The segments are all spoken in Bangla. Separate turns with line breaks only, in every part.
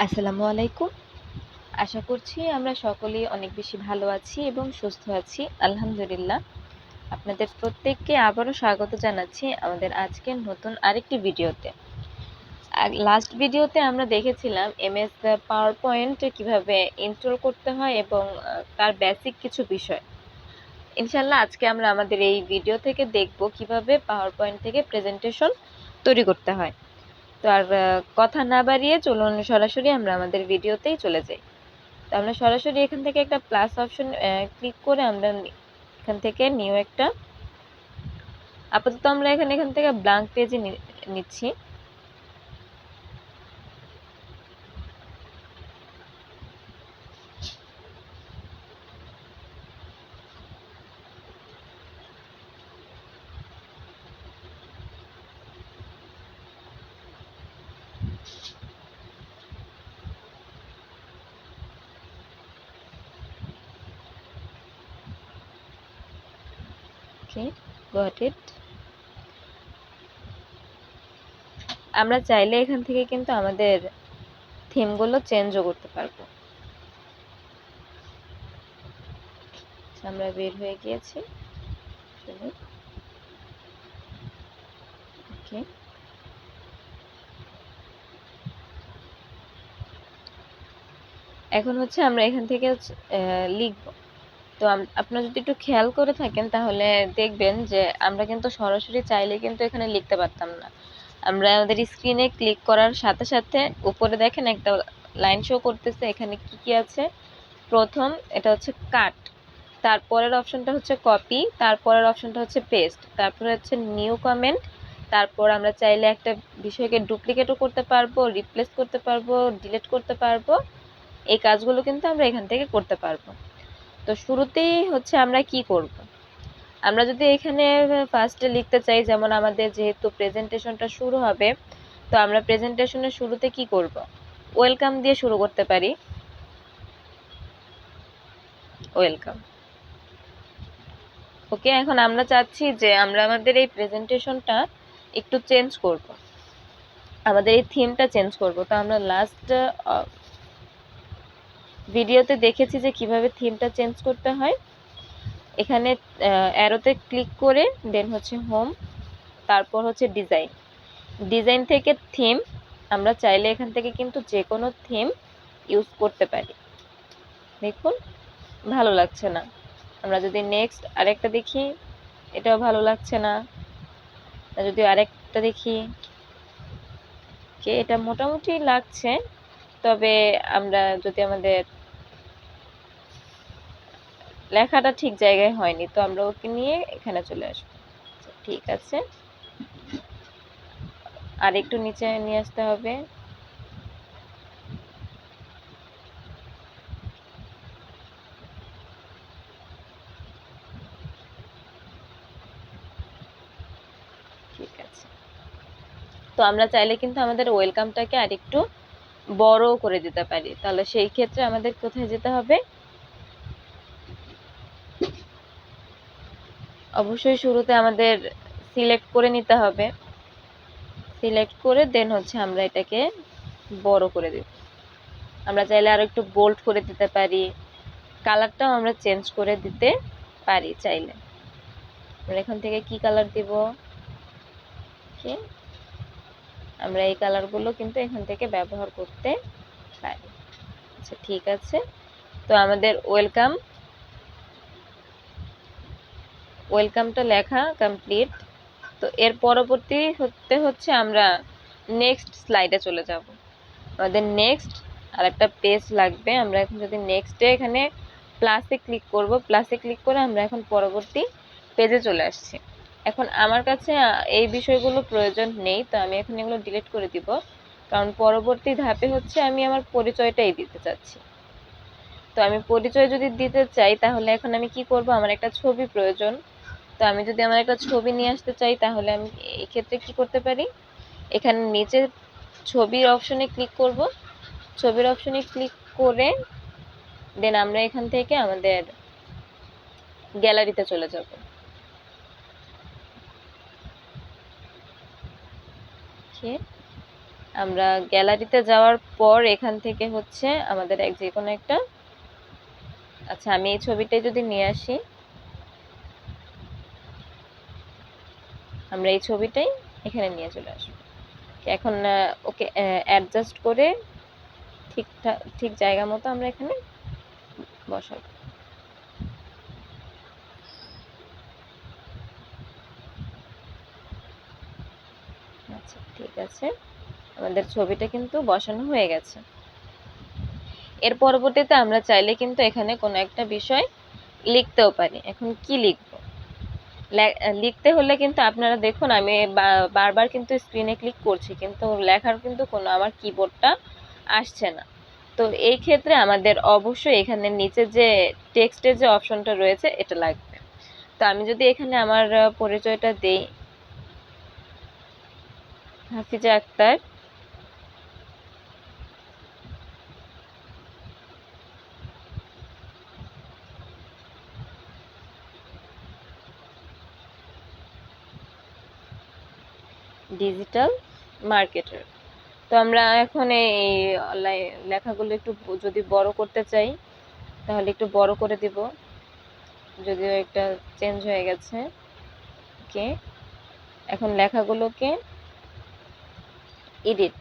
আসসালামু আলাইকুম। আশা করছি আমরা সকলেই অনেক বেশি ভালো আছি এবং সুস্থ আছি। আলহামদুলিল্লাহ। আপনাদের প্রত্যেককে আবারও স্বাগত জানাচ্ছি আমাদের আজকের নতুন আরেকটি ভিডিওতে। লাস্ট ভিডিওতে আমরা দেখেছিলাম এমএস পাওয়ারপয়েন্ট কিভাবে ইনস্টল করতে হয় এবং তার বেসিক কিছু বিষয়। ইনশাআল্লাহ আজকে আমরা আমাদের এই ভিডিও থেকে দেখব কিভাবে পাওয়ারপয়েন্ট থেকে প্রেজেন্টেশন তৈরি করতে হয়। তো আর কথা না বাড়িয়ে চলুন সরাসরি আমরা আমাদের ভিডিওতেই চলে যাই। তো আমরা সরাসরি এখান থেকে একটা প্লাস অপশন ক্লিক করে আমরা এখান থেকে নিউ একটা আপাতত আমরা এখান থেকে ব্ল্যাঙ্ক পেজে নিচ্ছি। ওকে, গট ইট। আমরা চাইলে এখান থেকে কিন্তু আমাদের থিমগুলো চেঞ্জও করতে পারবো। আমরা বের হয়ে গিয়েছি। ওকে, এখন হচ্ছে আমরা এখান থেকে লিখব। তো আপনারা যদি একটু খেয়াল করে থাকেন তাহলে দেখবেন যে আমরা কিন্তু সরাসরি চাইলে কিন্তু এখানে লিখতে পারতাম না। আমরা আমাদের স্ক্রিনে ক্লিক করার সাথে সাথে উপরে দেখেন একটা লাইন শো করতেছে, এখানে কি কি আছে। প্রথম এটা হচ্ছে কাট, তারপরের অপশনটা হচ্ছে কপি, তারপরের অপশনটা হচ্ছে পেস্ট, তারপরে হচ্ছে নিউ কমেন্ট। তারপর আমরা চাইলে একটা বিষয়কে ডুপ্লিকেটও করতে পারবো, রিপ্লেস করতে পারবো, ডিলিট করতে পারবো। এই কাজগুলো কিন্তু আমরা এখান থেকে করতে পারবো। তো শুরুতেই হচ্ছে আমরা কি করব, আমরা যদি এখানে ফার্স্টে লিখতে চাই, যেমন আমাদের যেহেতু প্রেজেন্টেশনটা শুরু হবে, তো আমরা প্রেজেন্টেশনের শুরুতে কি করব, ওয়েলকাম দিয়ে শুরু করতে পারি। ওয়েলকাম। ওকে, এখন আমরা চাচ্ছি যে আমরা আমাদের এই প্রেজেন্টেশনটা একটু চেঞ্জ করব, আমাদের এই থিমটা চেঞ্জ করব। তো আমরা লাস্ট ভিডিওতে দেখেছি যে কিভাবে থিমটা চেঞ্জ করতে হয়। এখানে অ্যারোতে ক্লিক করে দেন হচ্ছে হোম, তারপর হচ্ছে ডিজাইন। ডিজাইন থেকে থিম, আমরা চাইলে এখান থেকে কিন্তু যে কোনো থিম ইউজ করতে পারি। দেখুন ভালো লাগছে না। আমরা যদি নেক্সট আরেকটা দেখি, এটাও ভালো লাগছে না। যদি আরেকটা দেখি, এটা মোটামুটি লাগছে, তবে আমরা যদি আমাদের লেখাটা ঠিক জায়গায় হয়নি, তো আমরা ওকে নিয়ে এখানে চলে আসবো। ঠিক আছে, আর একটু নিচে নিয়ে আসতে হবে। ঠিক আছে, তো আমরা চাইলে কিন্তু আমাদের ওয়েলকামটাকে আরেকটু বড় করে দিতে পারি। তাহলে সেই ক্ষেত্রে আমাদের কোথায় যেতে হবে, অবশ্যই শুরুতে আমাদের সিলেক্ট করে নিতে হবে। সিলেক্ট করে দেন হচ্ছে আমরা এটাকে বড় করে দিব। আমরা চাইলে আরো একটু বোল্ড করে দিতে পারি, কালারটাও আমরা চেঞ্জ করে দিতে পারি চাইলে। আমরা এখান থেকে কি কালার দিব, আমরা এই কালারগুলো কিন্তু এখান থেকে ব্যবহার করতে পারি। আচ্ছা ঠিক আছে, তো আমাদের ওয়েলকামটা লেখা কমপ্লিট। তো এর পরবর্তী হচ্ছে আমরা নেক্সট স্লাইডে চলে যাব। আমাদের নেক্সট আর একটা পেজ লাগবে। আমরা এখন যদি নেক্সটে এখানে প্লাসে ক্লিক করব, প্লাসে ক্লিক করে আমরা এখন পরবর্তী পেজে চলে আসছি। এখন আমার কাছে এই বিষয়গুলো প্রয়োজন নেই, তো আমি এখন এগুলো ডিলিট করে দিব, কারণ পরবর্তী ধাপে হচ্ছে আমি আমার পরিচয়টাই দিতে চাচ্ছি। তো আমি পরিচয় যদি দিতে চাই তাহলে এখন আমি কি করব, আমার একটা ছবি প্রয়োজন। তো আমি যদি আমার একটা ছবি নিয়ে আসতে চাই তাহলে আমি এই ক্ষেত্রে কি করতে পারি, এখানে নিচে ছবির অপশনে ক্লিক করব। ছবির অপশনে ক্লিক করে দেন আমরা এখান থেকে আমাদের গ্যালারিতে চলে যাব। আমরা গ্যালারিতে যাওয়ার পর এখান থেকে হচ্ছে আমাদের যে কোনো একটা, আচ্ছা আমি এই ছবিটাই যদি নিয়ে আসি, আমরা এই ছবিটাই এখানে নিয়ে চলে আসবো। এখন ওকে অ্যাডজাস্ট করে ঠিক জায়গা মতো আমরা এখানে বসাবো। আচ্ছা ঠিক আছে, আমাদের ছবিটা কিন্তু বসানো হয়ে গেছে। এর পরবর্তীতে আমরা চাইলে কিন্তু এখানে কোনো একটা বিষয় লিখতেও পারি। এখন কি লিখব? লিখতে হলে কিন্তু আপনারা দেখুন আমি বারবার কিন্তু স্ক্রিনে ক্লিক করছি, কিন্তু লেখার কিন্তু কোনো আমার কিবোর্ডটা আসছে না। তো এই ক্ষেত্রে আমাদের অবশ্যই এখানে নিচে যে টেক্সটের যে অপশনটা রয়েছে এটা লাগবে। তো আমি যদি এখানে আমার পরিচয়টা দেই, হাফিজা আক্তার, ডিজিটাল মার্কেটার। তো আমরা এখন এই লেখাগুলো একটু যদি বড় করতে চাই তাহলে একটু বড় করে দিব, যদিও একটা চেঞ্জ হয়ে গেছে। ওকে, এখন লেখাগুলোকে এডিট,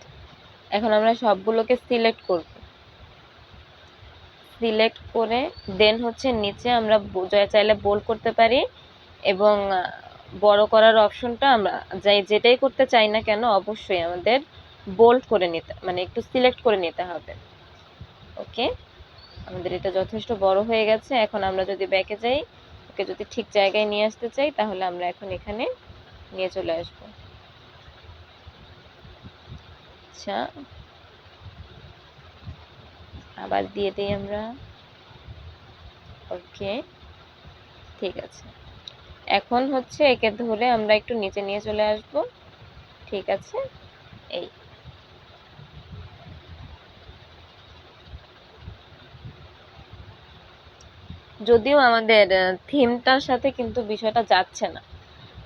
এখন আমরা সবগুলোকে সিলেক্ট করব। সিলেক্ট করে দেন হচ্ছে নিচে আমরা চাইলে বোল্ড করতে পারি, এবং বড় করার অপশনটা আমরা যেটাই করতে চাই না কেন অবশ্যই আমাদের বোল্ড করে নিতে, মানে একটু সিলেক্ট করে নিতে হবে। ওকে, আমাদের এটা যথেষ্ট বড় হয়ে গেছে। এখন আমরা যদি ব্যাকে যাই, ওকে যদি ঠিক জায়গায় নিয়ে আসতে চাই তাহলে আমরা এখন এখানে নিয়ে চলে আসব। আচ্ছা, আবার দিয়ে দিই আমরা। ওকে, ঠিক আছে। এখন হচ্ছে একে ধরে আমরা একটু নিচে নিয়ে চলে আসব। ঠিক আছে, এই যদিও আমাদের থিমটার সাথে কিন্তু বিষয়টা যাচ্ছে না।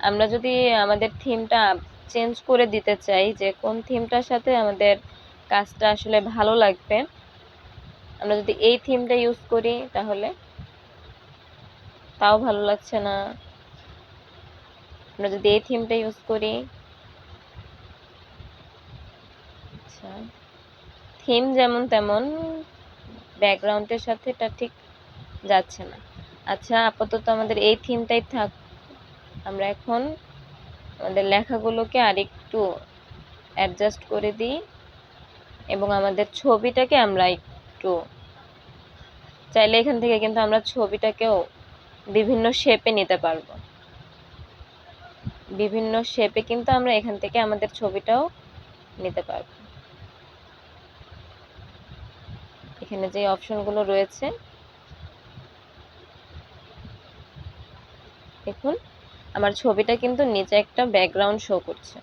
আমরা যদি আমাদের থিমটা চেঞ্জ করে দিতে চাই, যে কোন থিমটার সাথে আমাদের কাজটা আসলে ভালো লাগবে, আমরা যদি এই থিমটা ইউজ করি তাহলে তাও ভালো লাগছে না। আমরা যদি এই থিমটা ইউজ করি, আচ্ছা থিম যেমন তেমন ব্যাকগ্রাউন্ডের সাথে এটা ঠিক যাচ্ছে না। আচ্ছা আপাতত আমাদের এই থিমটাই থাক। আমরা এখন আমাদের লেখাগুলোকে আরেকটু অ্যাডজাস্ট করে দিই, এবং আমাদের ছবিটাকে আমরা একটু চাইলে এখান থেকে কিন্তু আমরা ছবিটাকেও বিভিন্ন শেপে নিতে পারবো। বিভিন্ন শেপে কিন্তু আমরা এখান থেকে আমাদের ছবিটাও নিতে পারবো। এখানে যে অপশনগুলো রয়েছে দেখুন, আমার ছবিটা কিন্তু নিচে একটা ব্যাকগ্রাউন্ড শো করছে।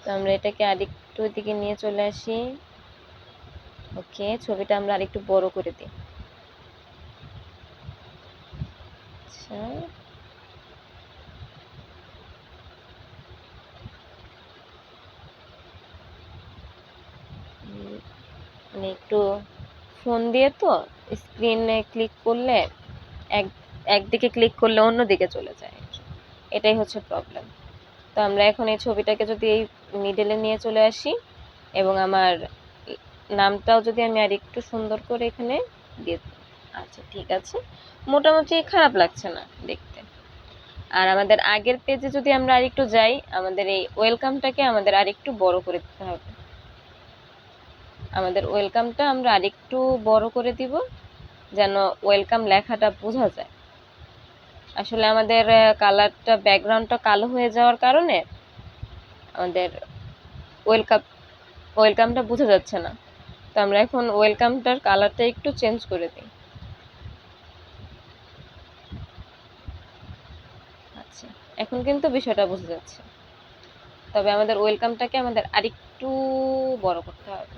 তো আমরা এটাকে আরেকটু দিকে নিয়ে চলে আসি। ওকে, ছবিটা আমরা আরেকটু বড় করে দিই। আচ্ছা, মানে একটু ফোন দিয়ে তো স্ক্রিনে ক্লিক করলে এক একদিকে ক্লিক করলে অন্য দিকে চলে যায়, এটাই হচ্ছে প্রবলেম। তো আমরা এখন এই ছবিটাকে যদি এই মিডলে নিয়ে চলে আসি, এবং আমার নামটাও যদি আমি আর একটু সুন্দর করে এখানে দিয়ে দিই। আচ্ছা ঠিক আছে, মোটামুটি খারাপ লাগছে না দেখতে। আর আমাদের আগের পেজে যদি আমরা আরেকটু যাই, আমাদের এই ওয়েলকামটাকে আমাদের আরেকটু বড় করে দিতে হবে। আমাদের ওয়েলকামটা আমরা আরেকটু বড় করে দিব, যেন ওয়েলকাম লেখাটা বোঝা যায়। আসলে আমাদের কালারটা ব্যাকগ্রাউন্ডটা কালো হয়ে যাওয়ার কারণে আমাদের ওয়েলকামটা বোঝা যাচ্ছে না। তো আমরা এখন ওয়েলকামটার কালারটা একটু চেঞ্জ করে দিই। আচ্ছা, এখন কিন্তু বিষয়টা বোঝা যাচ্ছে। তবে আমাদের ওয়েলকামটাকে আমাদের আরেকটু বড় করতে হবে।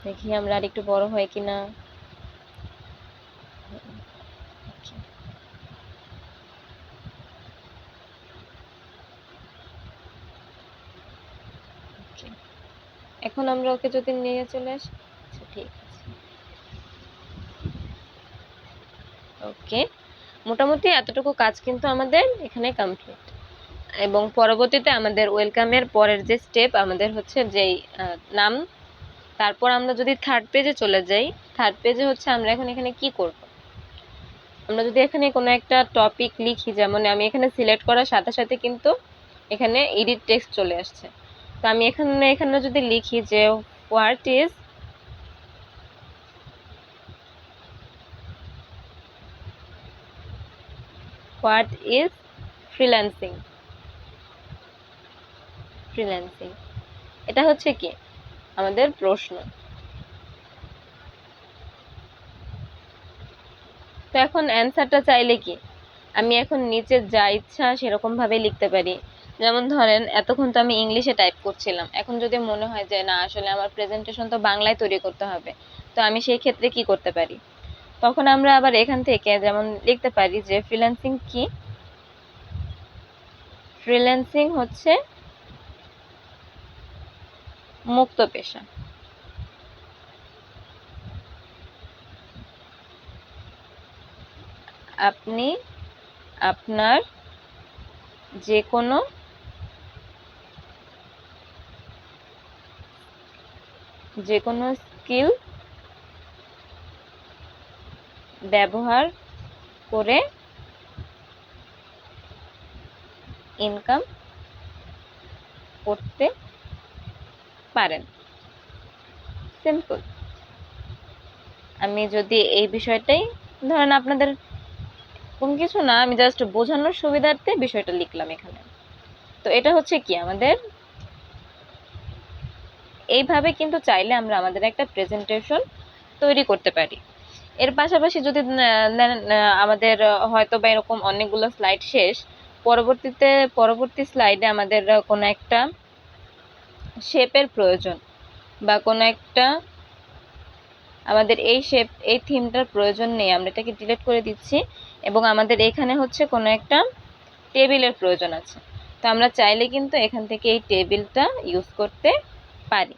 দেখি আমরা আরেকটু বড় হয় কিনা। এখন আমরা ওকে যদি নিয়ে চলে আসি, আচ্ছা ঠিক আছে, ওকে। মোটামুটি এতটুকু কাজ কিন্তু আমাদের এখানে কমপ্লিট। এবং পরবর্তীতে আমাদের ওয়েলকামের পরের যে স্টেপ আমাদের হচ্ছে যেই নাম, তারপর আমরা যদি থার্ড পেজে চলে যাই, থার্ড পেজে হচ্ছে আমরা এখন এখানে কি করব। আমরা যদি এখানে কোনো একটা টপিক লিখি, যেমন আমি এখানে সিলেক্ট করার সাথে সাথে কিন্তু এখানে এডিট টেক্সট চলে আসছে। তো আমি এখানে যদি লিখি যে হোয়াট ইজ ফ্রিল্যান্সিং, এটা হচ্ছে কি আমাদের প্রশ্ন। তো এখন অ্যান্সারটা চাইলে কি আমি এখন নিচে যা ইচ্ছা সেরকম ভাবে লিখতে পারি। যেমন ধরেন এতক্ষণ তো আমি ইংলিশে টাইপ করছিলাম, এখন যদি মনে হয় যে না আসলে আমার প্রেজেন্টেশন তো বাংলায় তৈরি করতে হবে, তো আমি সেই ক্ষেত্রে কি করতে পারি, তখন আমরা আবার এখান থেকে যেমন লিখতে পারি যে ফ্রিল্যান্সিং কি, ফ্রিল্যান্সিং হচ্ছে মুক্ত পেশা। আপনি আপনার যে কোনো স্কিল ব্যবহার করে ইনকাম করতে পারেন। সিম্পল। আমি যদি এই বিষয়টাই, ধরেন আপনাদের কোনো কিছু না, আমি জাস্ট বোঝানোর সুবিধার্থে বিষয়টা লিখলাম এখানে। তো এটা হচ্ছে কি আমাদের এইভাবে কিন্তু চাইলে আমরা আমাদের একটা প্রেজেন্টেশন তৈরি করতে পারি। এর পাশাপাশি যদি আমাদের হয়তো বা এরকম অনেকগুলো স্লাইড শেষ, পরবর্তী স্লাইডে আমাদের কোনো একটা শেপের প্রয়োজন, বা কোনো একটা আমাদের এই থিমটার প্রয়োজন নেই, আমরা এটাকে ডিলিট করে দিচ্ছি, এবং আমাদের এখানে হচ্ছে কোনো একটা টেবিলের প্রয়োজন আছে। তো আমরা চাইলে কিন্তু এখান থেকে এই টেবিলটা ইউজ করতে পারি।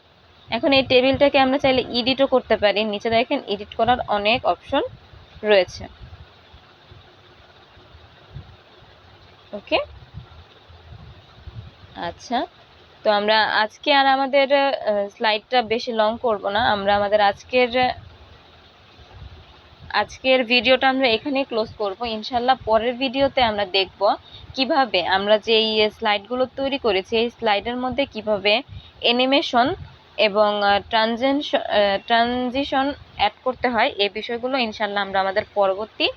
এখন এই টেবিলটাকে আমরা চাইলে এডিটও করতে পারি, নিচে দেখেন এডিট করার অনেক অপশন রয়েছে। ওকে, আচ্ছা। তো আমরা আজকে আর আমাদের স্লাইডটা বেশি লং করব না, আমরা আমাদের আজকের ভিডিওটা আমরা এখানেই ক্লোজ করব। ইনশাল্লাহ পরের ভিডিওতে আমরা দেখব কিভাবে আমরা যে এই স্লাইডগুলো তৈরি করেছি এই স্লাইডের মধ্যে কিভাবে অ্যানিমেশন এবং ট্রানজিশন অ্যাড করতে হয়, এই বিষয়গুলো ইনশাল্লাহ আমরা আমাদের পরবর্তী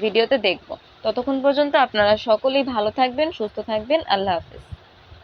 ভিডিওতে দেখব। ততক্ষণ পর্যন্ত আপনারা সকলেই ভালো থাকবেন, সুস্থ থাকবেন। আল্লাহ হাফেজ।